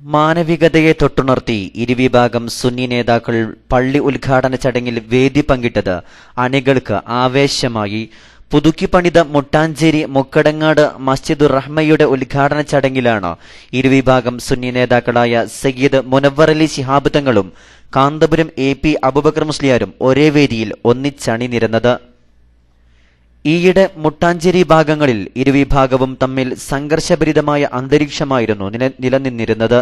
മാനവികതയെ തൊട്ടുണർത്തി ഇരുവിഭാഗം സുന്നി നേതാക്കൾ പള്ളി ഉദ്ഘാടന ചടങ്ങിൽ വേദി പങ്കിട്ടത് അണികൾക്ക് ആവേശമായി. പുതുക്കിപ്പണിത മുട്ടാഞ്ചേരി മുക്കടങ്ങാട് മസ്ജിദുർ റഹ്മയുടെ ഉദ്ഘാടന ചടങ്ങിലാണ് ഇരുവിഭാഗം സുന്നി നേതാക്കളായ സയ്യിദ് മുനവ്വറലി ശിഹാബ് തങ്ങളും കാന്തപുരം AP അബൂബക്കർ മുസ്ലിയാരും ഒരേ വേദിയിൽ ഒന്നിച്ചണിനിരന്നത്. ഈയിടെ മുട്ടാഞ്ചേരി ഭാഗങ്ങളിൽ ഇരുവിഭാഗവും തമ്മിൽ സംഘർഷഭരിതമായ അന്തരീക്ഷമായിരുന്നു നിലനിന്നിരുന്നത്.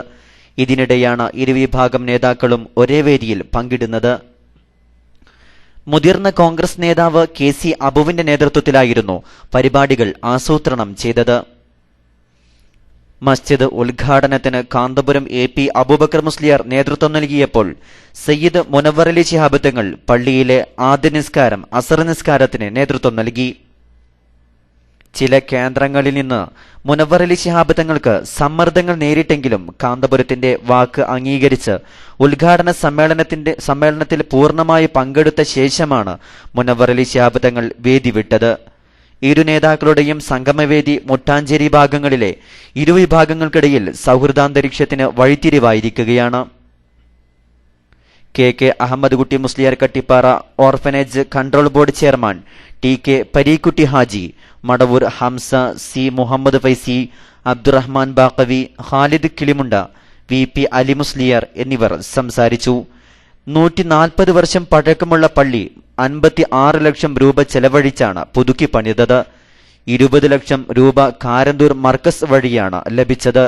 ഇതിനിടെയാണ് ഇരുവിഭാഗം നേതാക്കളും ഒരേ വേദിയിൽ പങ്കിടുന്നത്. മുതിർന്ന കോൺഗ്രസ് നേതാവ് KC അബുവിന്റെ നേതൃത്വത്തിലായിരുന്നു പരിപാടികൾ ആസൂത്രണം ചെയ്തത്. മസ്ജിദ് ഉദ്ഘാടനത്തിന് കാന്തപുരം AP അബൂബക്കർ മുസ്ലിയാർ നേതൃത്വം നൽകിയപ്പോൾ സയ്യിദ് മുനവ്വറലി ശിഹാബ് തങ്ങൾ പള്ളിയിലെ ആദ്യ നിസ്കാരം അസർ നിസ്കാരത്തിന് നേതൃത്വം നൽകി. ചില കേന്ദ്രങ്ങളിൽ നിന്ന് മുനവ്വറലി ശിഹാബ് തങ്ങൾക്ക് സമ്മർദ്ദങ്ങൾ നേരിട്ടെങ്കിലും കാന്തപുരത്തിന്റെ വാക്ക് അംഗീകരിച്ച് ഉദ്ഘാടന സമ്മേളനത്തിൽ പൂർണ്ണമായി പങ്കെടുത്ത ശേഷമാണ് മുനവ്വറലി ശിഹാബ് തങ്ങൾ വേദി വിട്ടത്. ഇരു നേതാക്കളുടെയും സംഗമവേദി മുട്ടാഞ്ചേരി ഭാഗങ്ങളിലെ ഇരുവിഭാഗങ്ങൾക്കിടയിൽ സൗഹൃദാന്തരീക്ഷത്തിന് വഴിത്തിരിവായിരിക്കുകയാണ്. KK Ahmed Kutty Musliyar Kattippara orphanage control board chairman TK Pareekutty Haji, Madavoor Hamza, C Muhammad Faizi, Abdurahman Baqavi, Khalid Kilimunda, VP Ali Musliyar എന്നിവർ സംസാരിച്ചു. 140 വർഷം പഴക്കമുള്ള പള്ളി 56 ലക്ഷം രൂപ ചെലവഴിച്ചാണ് പുതുക്കി പണിതത്. 20 ലക്ഷം രൂപ കാരന്തൂർ മർക്കസ് വഴിയാണ് ലഭിച്ചത്.